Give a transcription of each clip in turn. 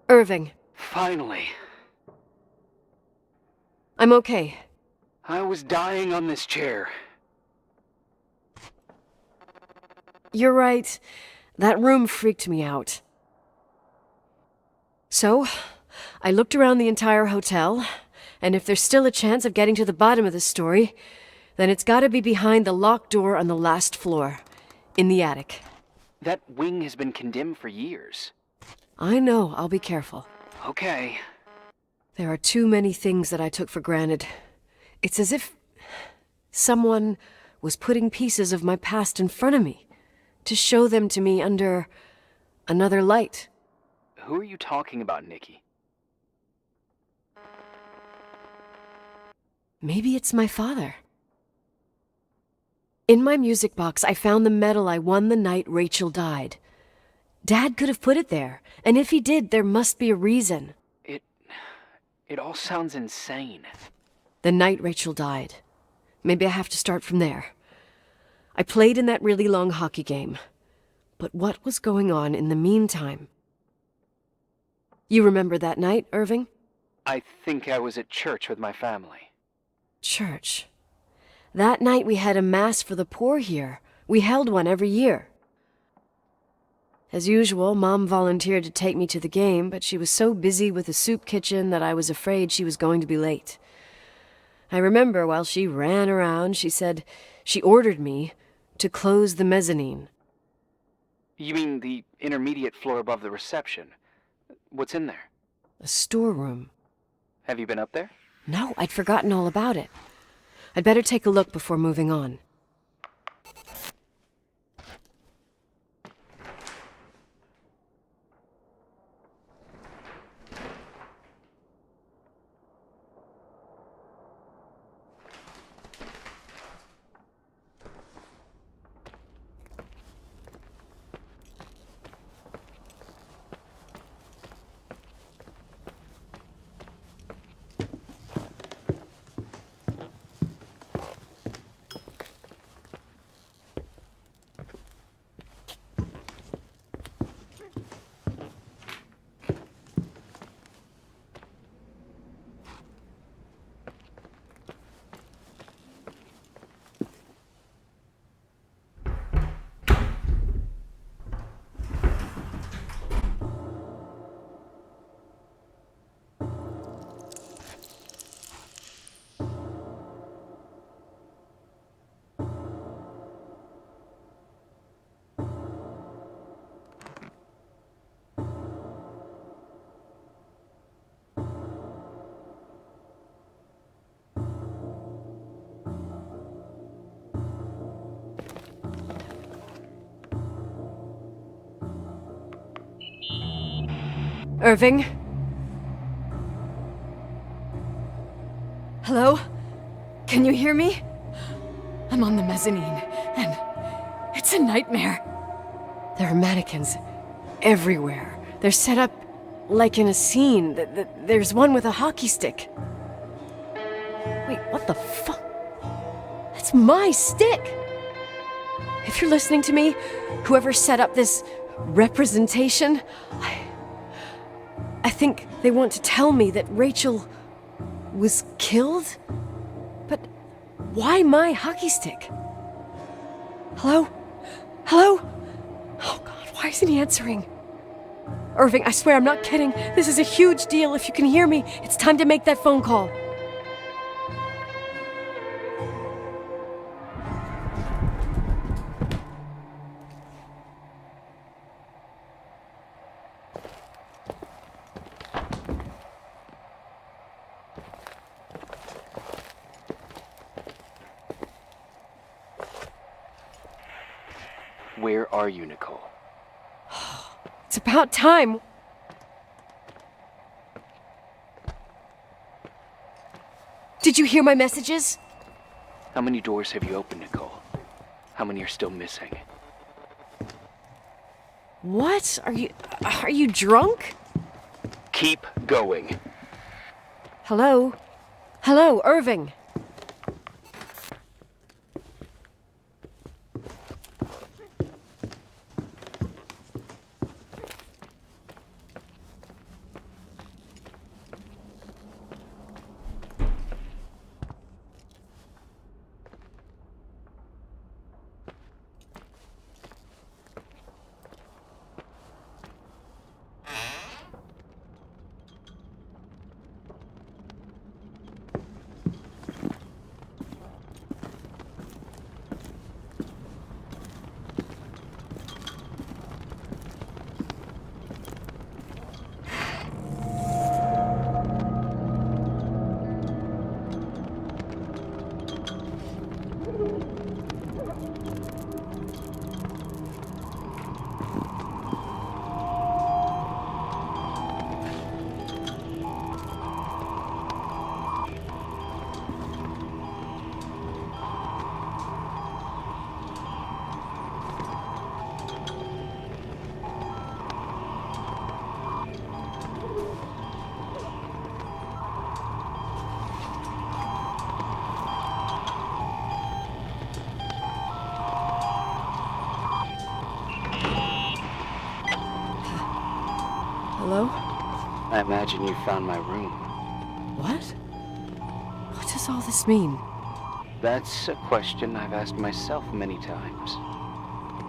Irving, Finally. I'm okay. I was dying on this chair. You're right. That room freaked me out. So, I looked around the entire hotel, and if there's still a chance of getting to the bottom of the story, then it's gotta be behind the locked door on the last floor, in the attic. That wing has been condemned for years. I know, I'll be careful. Okay. There are too many things that I took for granted. It's as if someone was putting pieces of my past in front of me to show them to me under another light. Who are you talking about, Nikki? Maybe it's my father. In my music box, I found the medal I won the night Rachel died. Dad could have put it there, and if he did, there must be a reason. It all sounds insane. The night Rachel died. Maybe I have to start from there. I played in that really long hockey game. But what was going on in the meantime? You remember that night, Irving? I think I was at church with my family. Church. That night we had a mass for the poor here. We held one every year. As usual, Mom volunteered to take me to the game, but she was so busy with the soup kitchen that I was afraid she was going to be late. I remember while she ran around, she said she ordered me to close the mezzanine. You mean the intermediate floor above the reception? What's in there? A storeroom. Have you been up there? No, I'd forgotten all about it. I'd better take a look before moving on. Irving? Hello? Can you hear me? I'm on the mezzanine, and it's a nightmare. There are mannequins everywhere. They're set up like in a scene. There's one with a hockey stick. Wait, what the fuck? That's my stick! If you're listening to me, whoever set up this representation, I think they want to tell me that Rachel was killed? But why my hockey stick? Hello? Hello? Oh God, why isn't he answering? Irving, I swear I'm not kidding. This is a huge deal. If you can hear me, it's time to make that phone call. Where are you, Nicole? It's about time. Did you hear my messages? How many doors have you opened, Nicole? How many are still missing? What? Are you drunk? Keep going. Hello? Hello, Irving. imagine you found my room. What? What does all this mean? That's a question I've asked myself many times.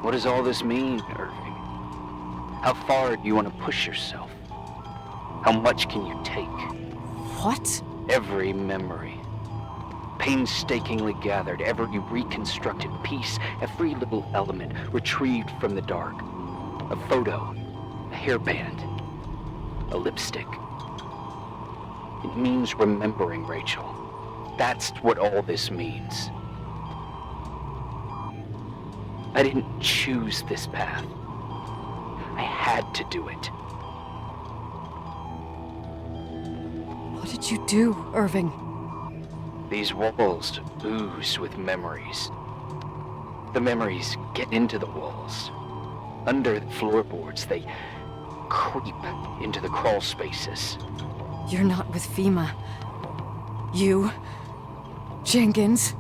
What does all this mean, Irving? How far do you want to push yourself? How much can you take? What? Every memory. Painstakingly gathered, every reconstructed piece, every little element retrieved from the dark. A photo, a hairband, a lipstick. It means remembering, Rachel. That's what all this means. I didn't choose this path. I had to do it. What did you do, Irving? These walls ooze with memories. The memories get into the walls. Under the floorboards, they creep into the crawl spaces. You're not with FEMA. You... Jenkins...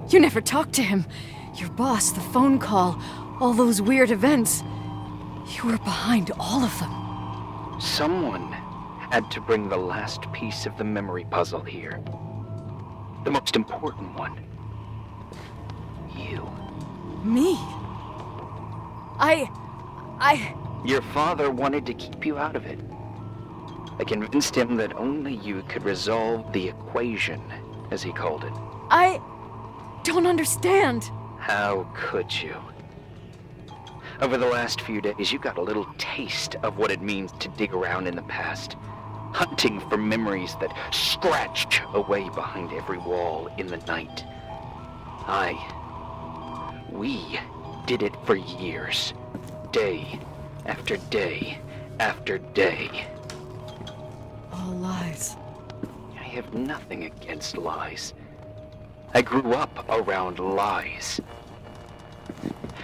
You never talked to him. Your boss, the phone call, all those weird events. You were behind all of them. Someone had to bring the last piece of the memory puzzle here. The most important one. You. Me? Your father wanted to keep you out of it. I convinced him that only you could resolve the equation, as he called it. I don't understand. How could you? Over the last few days, you got a little taste of what it means to dig around in the past, hunting for memories that scratch away behind every wall in the night. We did it for years, day after day after day. All lies. I have nothing against lies. I grew up around lies.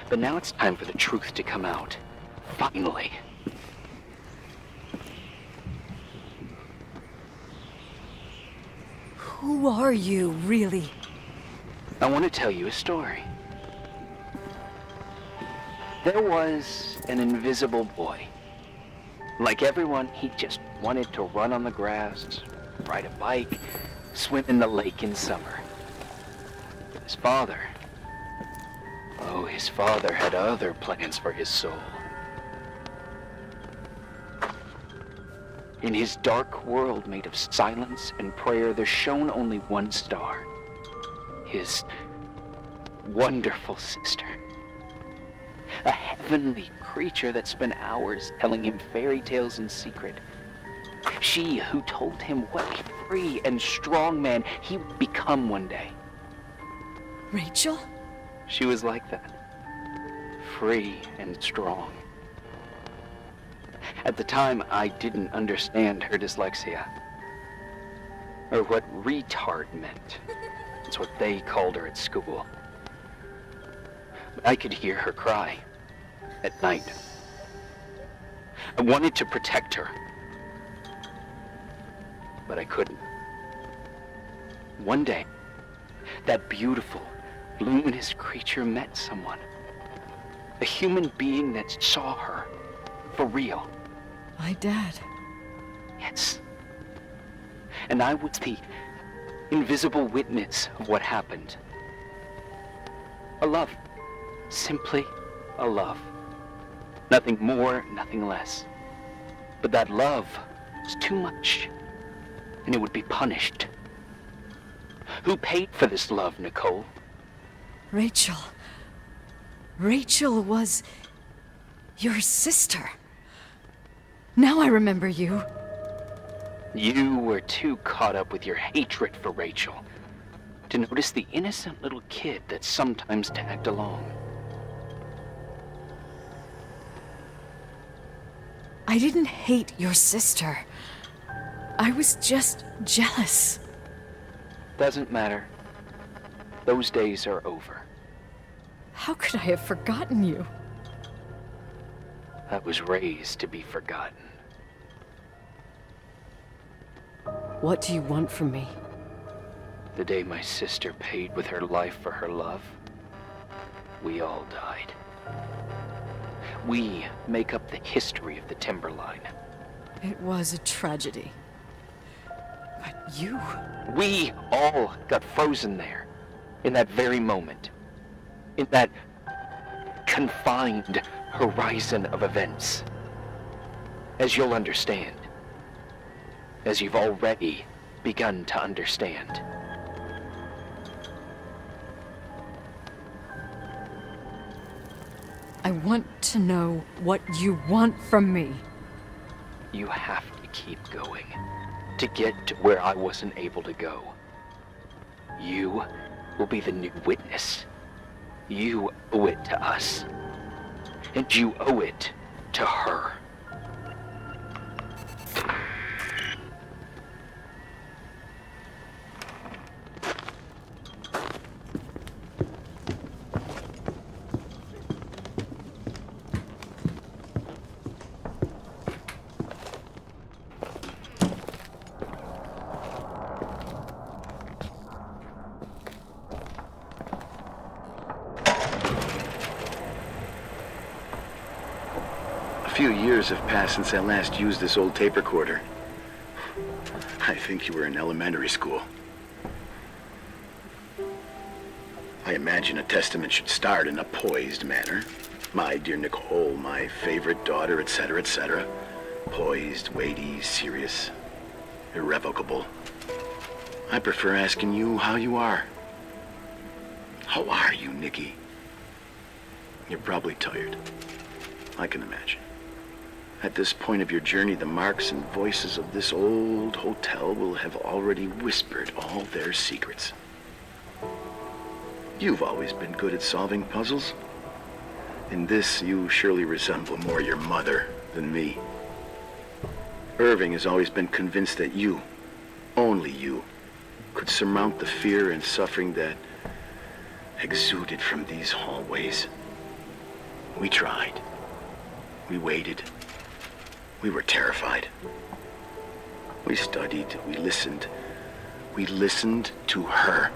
But now it's time for the truth to come out. Finally. Who are you, really? I want to tell you a story. There was an invisible boy. Like everyone, he just wanted to run on the grass, ride a bike, swim in the lake in summer. But his father had other plans for his soul. In his dark world made of silence and prayer, there shone only one star. His wonderful sister. A heavenly creature that spent hours telling him fairy tales in secret. She who told him what a free and strong man he would become one day. Rachel? She was like that. Free and strong. At the time, I didn't understand her dyslexia. Or what retard meant. That's what they called her at school. But I could hear her cry at night. I wanted to protect her. But I couldn't. One day, that beautiful, luminous creature met someone. A human being that saw her for real. My dad. Yes. And I was the invisible witness of what happened. A love. Simply a love. Nothing more, nothing less. But that love was too much, and it would be punished. Who paid for this love, Nicole? Rachel. Rachel was your sister. Now I remember you. You were too caught up with your hatred for Rachel to notice the innocent little kid that sometimes tagged along. I didn't hate your sister. I was just jealous. Doesn't matter. Those days are over. How could I have forgotten you? I was raised to be forgotten. What do you want from me? The day my sister paid with her life for her love, we all died. We make up the history of the Timberline. It was a tragedy. But you... We all got frozen there, in that very moment. In that confined horizon of events. As you'll understand. As you've already begun to understand. I want to know what you want from me. You have to keep going. To get to where I wasn't able to go. You will be the new witness. You owe it to us. And you owe it to her. A few years have passed since I last used this old tape recorder. I think you were in elementary school. I imagine a testament should start in a poised manner. My dear Nicole, my favorite daughter, etc., etc. Poised, weighty, serious, irrevocable. I prefer asking you how you are. How are you, Nikki? You're probably tired. I can imagine. At this point of your journey, the marks and voices of this old hotel will have already whispered all their secrets. You've always been good at solving puzzles. In this, you surely resemble more your mother than me. Irving has always been convinced that you, only you, could surmount the fear and suffering that exuded from these hallways. We tried. We waited. We were terrified. We studied. We listened. We listened to her.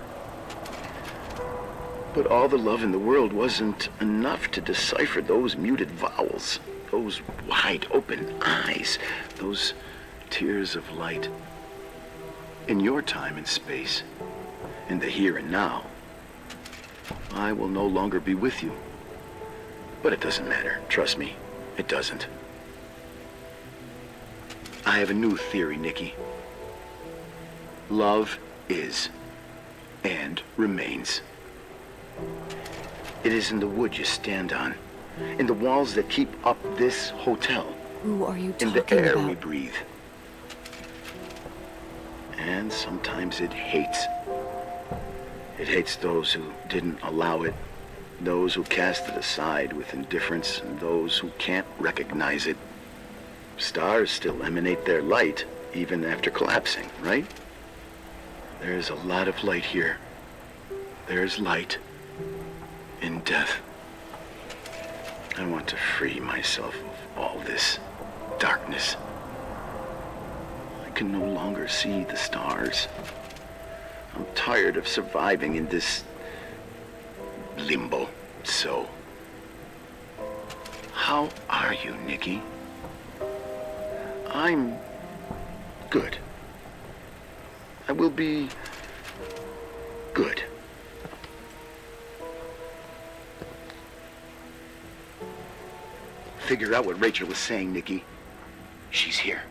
But all the love in the world wasn't enough to decipher those muted vowels, those wide open eyes, those tears of light. In your time and space, in the here and now, I will no longer be with you. But it doesn't matter. Trust me, it doesn't. I have a new theory, Nikki. Love is and remains. It is in the wood you stand on, in the walls that keep up this hotel, Who are you talking in the air about? we breathe. And sometimes it hates. It hates those who didn't allow it, those who cast it aside with indifference, and those who can't recognize it. Stars still emanate their light, even after collapsing, right? There's a lot of light here. There's light in death. I want to free myself of all this darkness. I can no longer see the stars. I'm tired of surviving in this limbo. So, how are you, Nikki? I'm good. I will be good. Figure out what Rachel was saying, Nikki. She's here.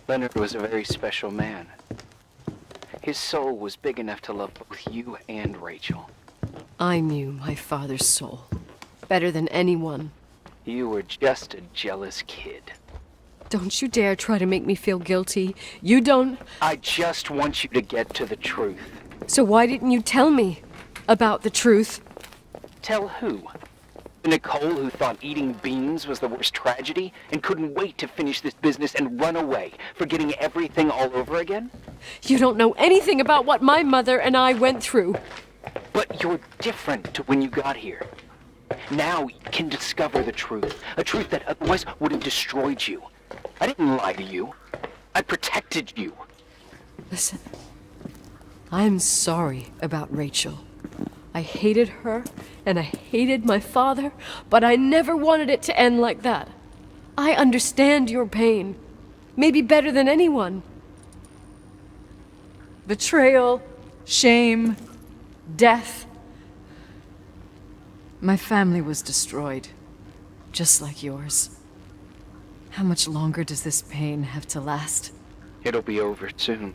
Leonard was a very special man. His soul was big enough to love both you and Rachel. I knew my father's soul better than anyone. You were just a jealous kid. Don't you dare try to make me feel guilty. You don't... I just want you to get to the truth. So why didn't you tell me about the truth? Tell who? Nicole, who thought eating beans was the worst tragedy and couldn't wait to finish this business and run away, forgetting everything all over again? You don't know anything about what my mother and I went through. But you're different to when you got here. Now you can discover the truth, a truth that otherwise would have destroyed you. I didn't lie to you. I protected you. Listen, I'm sorry about Rachel. I hated her, and I hated my father, but I never wanted it to end like that. I understand your pain, maybe better than anyone. Betrayal, shame, death. My family was destroyed, just like yours. How much longer does this pain have to last? It'll be over soon.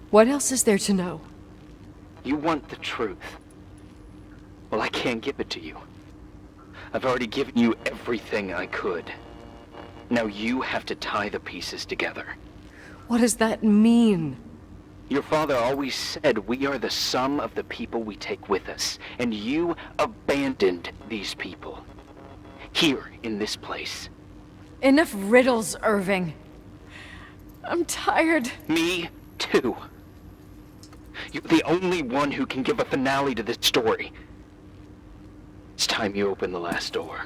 What else is there to know? You want the truth. Well, I can't give it to you. I've already given you everything I could. Now you have to tie the pieces together. What does that mean? Your father always said we are the sum of the people we take with us, and you abandoned these people. Here, in this place. Enough riddles, Irving. I'm tired. Me, too. You're the only one who can give a finale to this story. It's time you open the last door.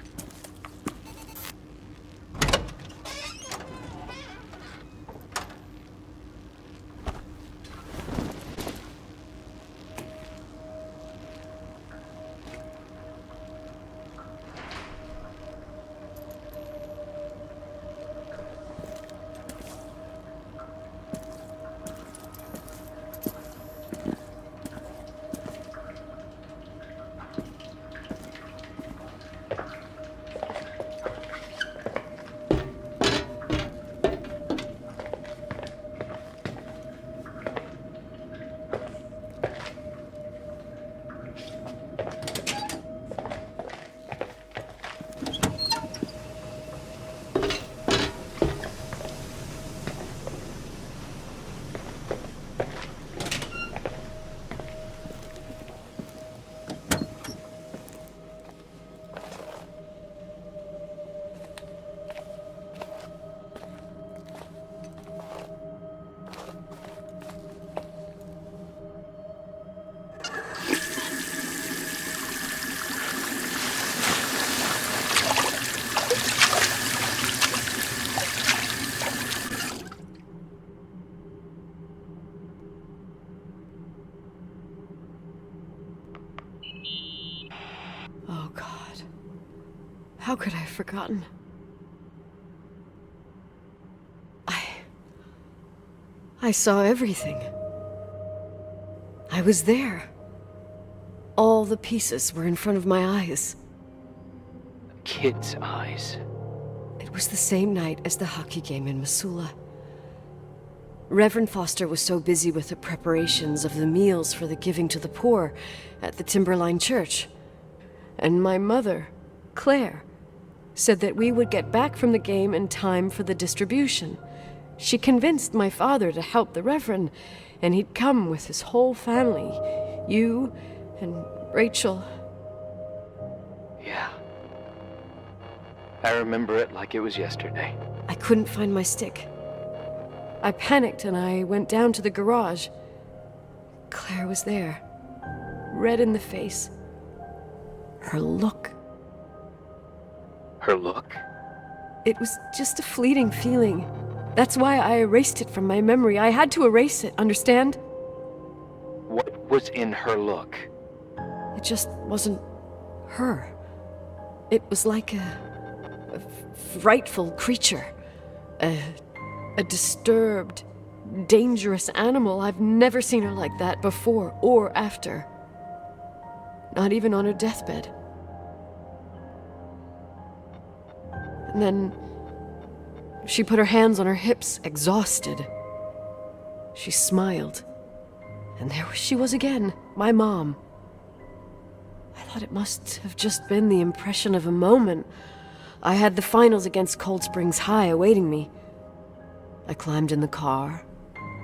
Oh, God. How could I have forgotten? I saw everything. I was there. All the pieces were in front of my eyes. Kid's eyes. It was the same night as the hockey game in Missoula. Reverend Foster was so busy with the preparations of the meals for the giving to the poor at the Timberline Church. And my mother, Claire, said that we would get back from the game in time for the distribution. She convinced my father to help the Reverend, and he'd come with his whole family. You and Rachel. Yeah. I remember it like it was yesterday. I couldn't find my stick. I panicked and I went down to the garage. Claire was there, red in the face. Her look. Her look? It was just a fleeting feeling. That's why I erased it from my memory. I had to erase it, understand? What was in her look? It just wasn't her. It was like a frightful creature. A disturbed, dangerous animal. I've never seen her like that before or after. Not even on her deathbed. And then She put her hands on her hips, exhausted. She smiled. And there she was again, my mom. I thought it must have just been the impression of a moment. I had the finals against Cold Springs High awaiting me. I climbed in the car,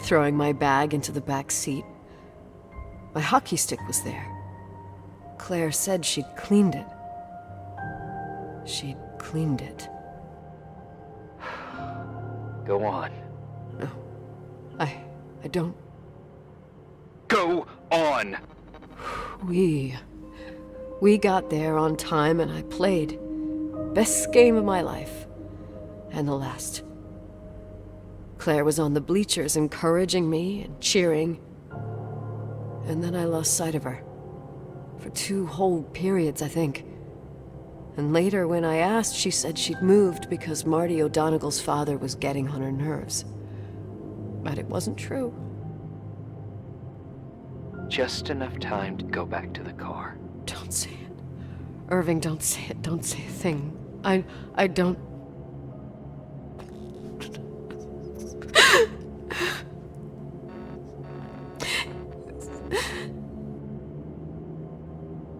throwing my bag into the back seat. My hockey stick was there. Claire said she'd cleaned it. She'd cleaned it. Go on. No, I don't. Go on! We got there on time and I played. Best game of my life. And the last. Claire was on the bleachers encouraging me and cheering. And then I lost sight of her. For 2 whole periods, I think. And later, when I asked, she said she'd moved because Marty O'Donegal's father was getting on her nerves. But it wasn't true. Just enough time to go back to the car. Don't say it. Irving, don't say it. Don't say a thing. I don't...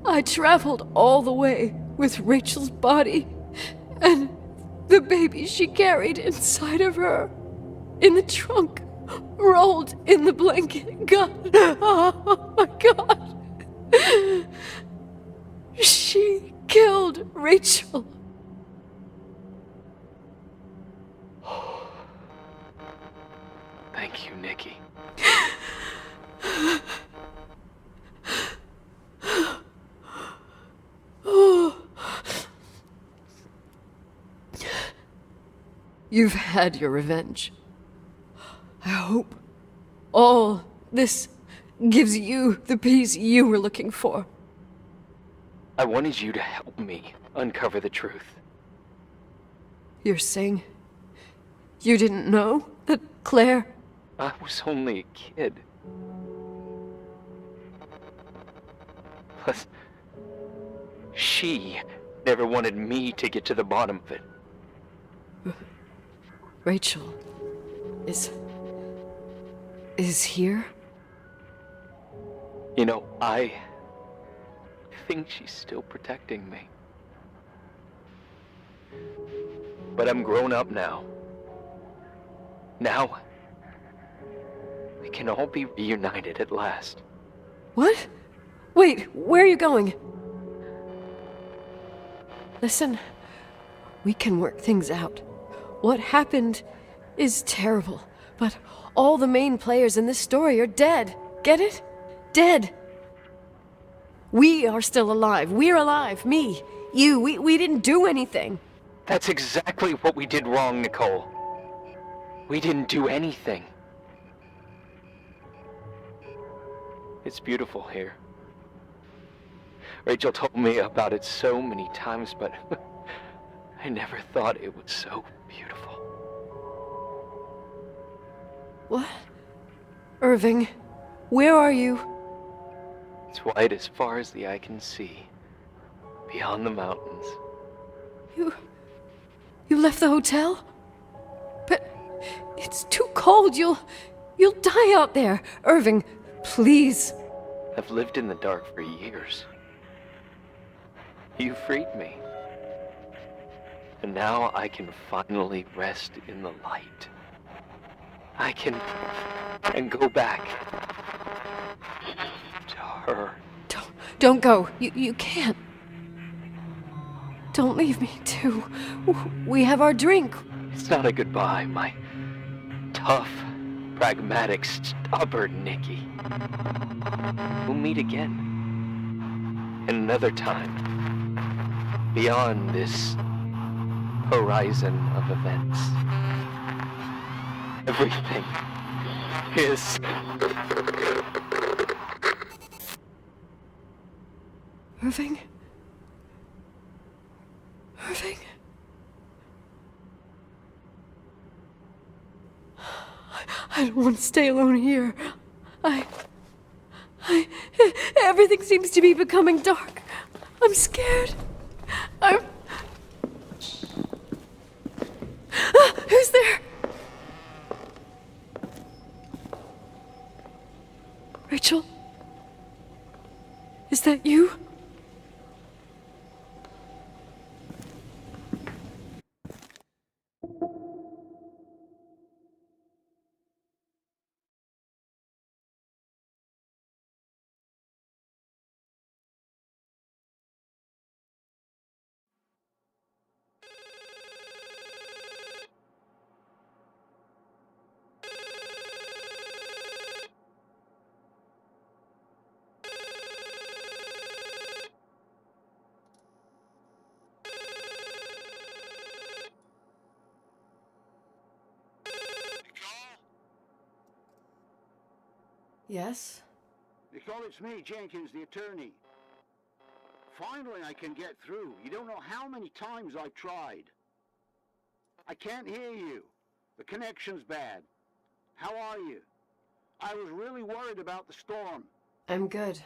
I traveled all the way with Rachel's body and the baby she carried inside of her in the trunk, rolled in the blanket. God, oh my God. She killed Rachel. Thank you, Nikki. You've had your revenge. I hope all this gives you the peace you were looking for. I wanted you to help me uncover the truth. You're saying you didn't know that Claire... I was only a kid. Plus, she never wanted me to get to the bottom of it. Rachel is here? You know, I think she's still protecting me. But I'm grown up now. Now, we can all be reunited at last. What? Wait, where are you going? Listen, we can work things out. What happened is terrible, but all the main players in this story are dead. Get it? Dead. We are still alive. We're alive. Me, you, we didn't do anything. That's exactly what we did wrong, Nicole. We didn't do anything. It's beautiful here. Rachel told me about it so many times, but I never thought it was so beautiful. What? Irving, where are you? It's white as far as the eye can see, beyond the mountains. You left the hotel? But it's too cold. You'll die out there. Irving, please. I've lived in the dark for years. You freed me. And now I can finally rest in the light. I can go back to her. Don't go. You can't. Don't leave me, too. We have our drink. It's not a goodbye, my tough, pragmatic, stubborn Nikki. We'll meet again. Another time. Beyond this horizon of events. Everything is... Irving? Irving? I don't want to stay alone here. Everything seems to be becoming dark. I'm scared. Who's Rachel? Is that you? Yes? Nicole, it's me, Jenkins, the attorney. Finally, I can get through. You don't know how many times I've tried. I can't hear you. The connection's bad. How are you? I was really worried about the storm. I'm good.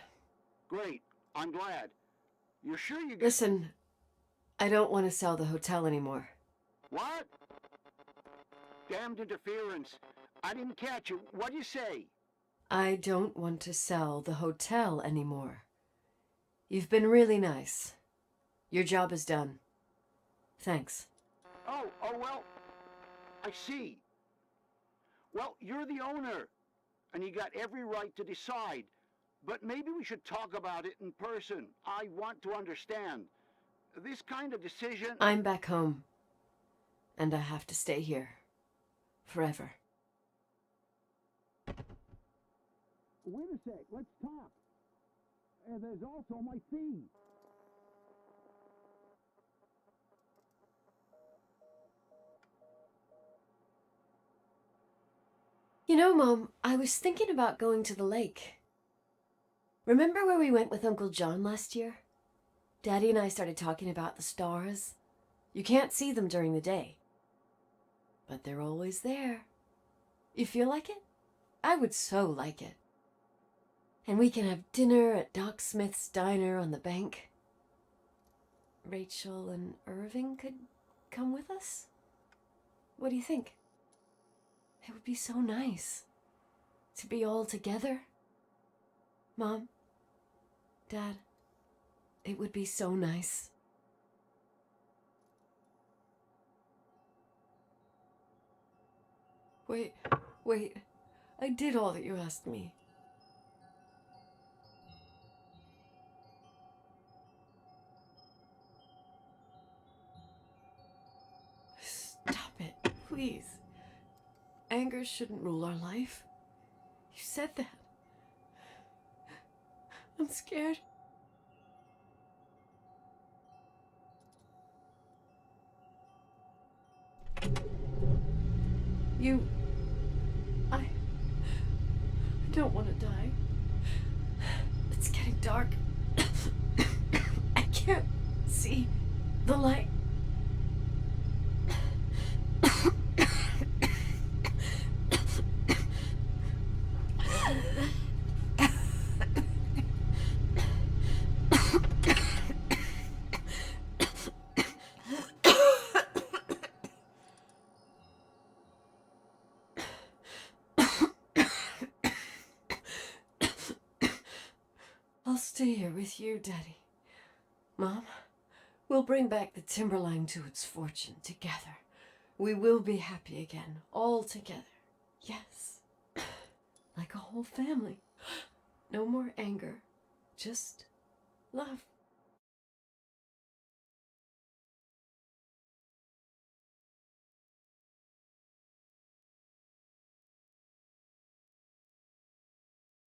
Great. I'm glad. You're sure you... Listen, I don't want to sell the hotel anymore. What? Damned interference. I didn't catch you. What'd you say? I don't want to sell the hotel anymore. You've been really nice. Your job is done. Thanks. Oh, well, I see. Well, you're the owner, and you got every right to decide. But maybe we should talk about it in person. I want to understand. This kind of decision... I'm back home. And I have to stay here. Forever. Wait a sec, let's talk. There's also my fee. You know, Mom, I was thinking about going to the lake. Remember where we went with Uncle John last year? Daddy and I started talking about the stars. You can't see them during the day. But they're always there. You feel like it? I would so like it. And we can have dinner at Doc Smith's diner on the bank. Rachel and Irving could come with us? What do you think? It would be so nice to be all together. Mom, Dad, it would be so nice. Wait, I did all that you asked me. Stop it, please. Anger shouldn't rule our life. You said that. I'm scared. I don't want to die. It's getting dark. I can't see the light. I'll stay here with you, Daddy. Mom, we'll bring back the Timberline to its fortune together. We will be happy again, all together. Yes. Like a whole family. No more anger, just love.